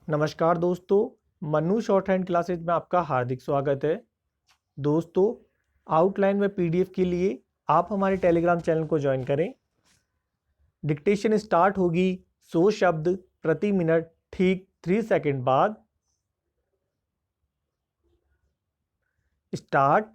नमस्कार दोस्तों, Mannu short hand classes में आपका हार्दिक स्वागत है। दोस्तों, आउटलाइन व पीडीएफ के लिए आप हमारे टेलीग्राम चैनल को ज्वाइन करें। डिक्टेशन स्टार्ट होगी 100 शब्द प्रति मिनट ठीक 3 सेकंड बाद। स्टार्ट।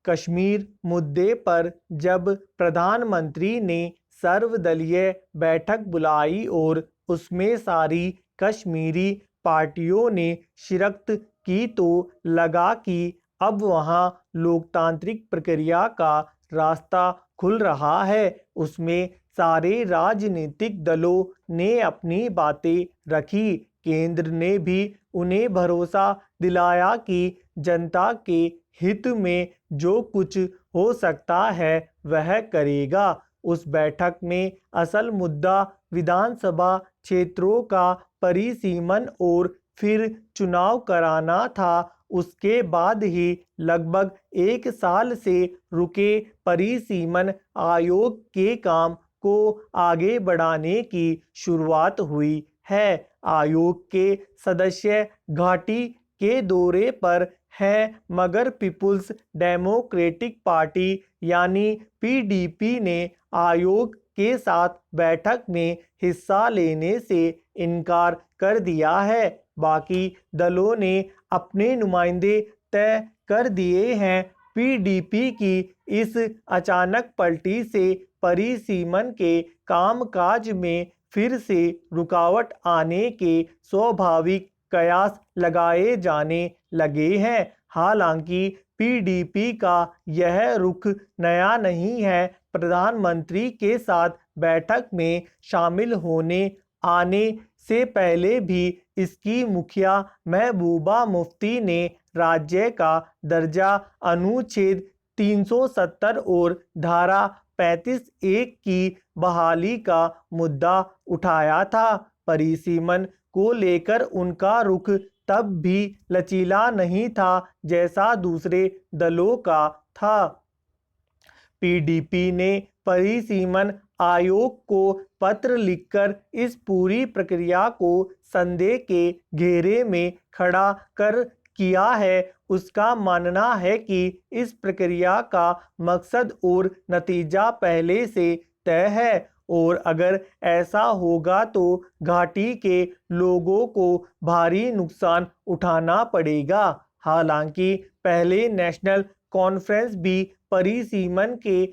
कश्मीर मुद्दे पर जब प्रधानमंत्री ने सर्वदलीय बैठक बुलाई और उसमें सारी कश्मीरी पार्टियों ने शिरकत की तो लगा कि अब वहां लोकतांत्रिक प्रक्रिया का रास्ता खुल रहा है। उसमें सारे राजनीतिक दलों ने अपनी बातें रखी। केंद्र ने भी उन्हें भरोसा दिलाया कि जनता के हित में जो कुछ हो सकता है वह करेगा। उस बैठक में असल मुद्दा विधानसभा क्षेत्रों का परिसीमन और फिर चुनाव कराना था। उसके बाद ही लगभग 1 साल से रुके परिसीमन आयोग के काम को आगे बढ़ाने की शुरुआत हुई है। आयोग के सदस्य घाटी के दौरे पर हैं, मगर पीपुल्स डेमोक्रेटिक पार्टी यानी पीडीपी ने आयोग के साथ बैठक में हिस्सा लेने से इनकार कर दिया है। बाकी दलों ने अपने नुमाइंदे तय कर दिए हैं। पीडीपी की इस अचानक पलटी से परिसीमन के कामकाज में फिर से रुकावट आने के स्वाभाविक कयास लगाए जाने लगे हैं। हालांकि पीडीपी का यह रुख नया नहीं है। प्रधानमंत्री के साथ बैठक में शामिल होने आने से पहले भी इसकी मुखिया महबूबा मुफ्ती ने राज्य का दर्जा अनुच्छेद 370 और धारा 35(1) की बहाली का मुद्दा उठाया था। परिसीमन को लेकर उनका रुख तब भी लचीला नहीं था जैसा दूसरे दलों का था। पीडीपी ने परिसीमन आयोग को पत्र लिखकर इस पूरी प्रक्रिया को संदेह के घेरे में खड़ा कर किया है। उसका मानना है कि इस प्रक्रिया का मकसद और नतीजा पहले से तय है और अगर ऐसा होगा तो घाटी के लोगों को भारी नुकसान उठाना पड़ेगा। हालांकि पहले नेशनल कॉन्फ्रेंस भी परिसीमन के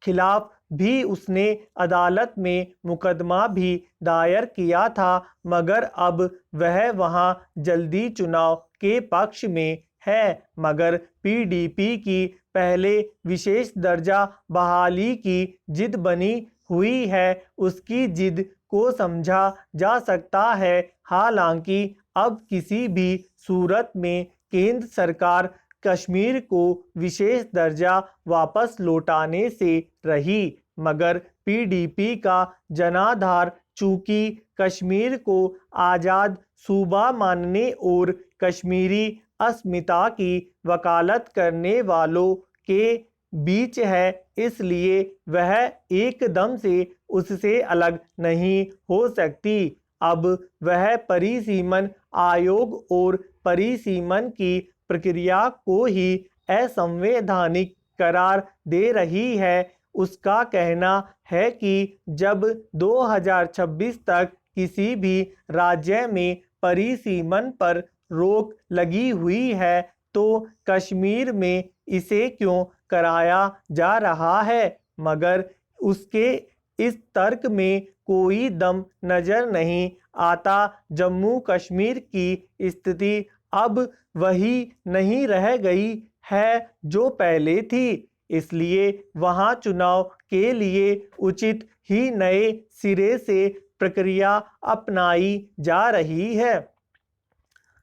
खिलाफ भी उसने अदालत में मुकदमा भी दायर किया था, मगर अब वह वहां जल्दी चुनाव के पक्ष में है। मगर पीडीपी की पहले विशेष दर्जा बहाली की जिद बनी हुई है। उसकी जिद को समझा जा सकता है। हालांकि अब किसी भी सूरत में केंद्र सरकार कश्मीर को विशेष दर्जा वापस लौटाने से रही, मगर पीडीपी का जनाधार चूंकि कश्मीर को आज़ाद सूबा मानने और कश्मीरी अस्मिता की वकालत करने वालों के बीच है, इसलिए वह एकदम से उससे अलग नहीं हो सकती। अब वह परिसीमन आयोग और परिसीमन की प्रक्रिया को ही असंवैधानिक करार दे रही है। उसका कहना है कि जब 2026 तक किसी भी राज्य में परिसीमन पर रोक लगी हुई है तो कश्मीर में इसे क्यों कराया जा रहा है, मगर उसके इस तर्क में कोई दम नजर नहीं आता। जम्मू कश्मीर की स्थिति अब वही नहीं रह गई है जो पहले थी, इसलिए वहां चुनाव के लिए उचित ही नए सिरे से प्रक्रिया अपनाई जा रही है।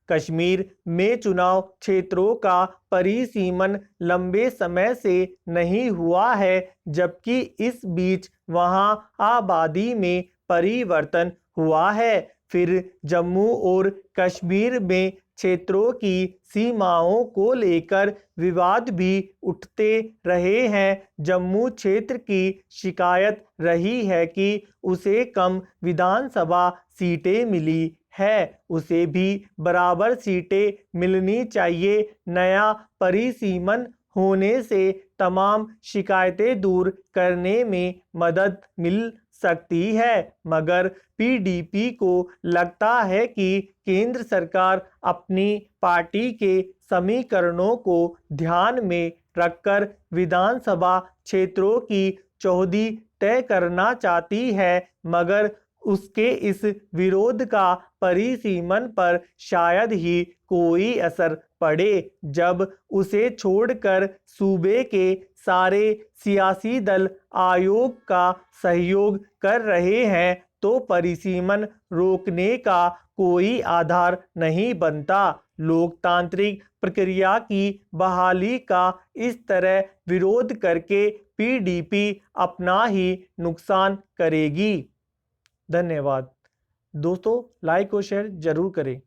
कश्मीर में चुनाव क्षेत्रों का परिसीमन लंबे समय से नहीं हुआ है, जबकि इस बीच वहां आबादी में परिवर्तन हुआ है। फिर जम्मू और कश्मीर में क्षेत्रों की सीमाओं को लेकर विवाद भी उठते रहे हैं। जम्मू क्षेत्र की शिकायत रही है कि उसे कम विधानसभा सीटें मिली है उसे भी बराबर सीटें मिलनी चाहिए। नया परिसीमन होने से तमाम शिकायतें दूर करने में मदद मिल सकती है, मगर पीडीपी को लगता है कि केंद्र सरकार अपनी पार्टी के समीकरणों को ध्यान में रखकर विधानसभा क्षेत्रों की चौहदी तय करना चाहती है, मगर उसके इस विरोध का परिसीमन पर शायद ही कोई असर पड़े। जब उसे छोड़कर सूबे के सारे सियासी दल आयोग का सहयोग कर रहे हैं तो परिसीमन रोकने का कोई आधार नहीं बनता। लोकतांत्रिक प्रक्रिया की बहाली का इस तरह विरोध करके पीडीपी अपना ही नुकसान करेगी। धन्यवाद। दोस्तों, लाइक और शेयर जरूर करें।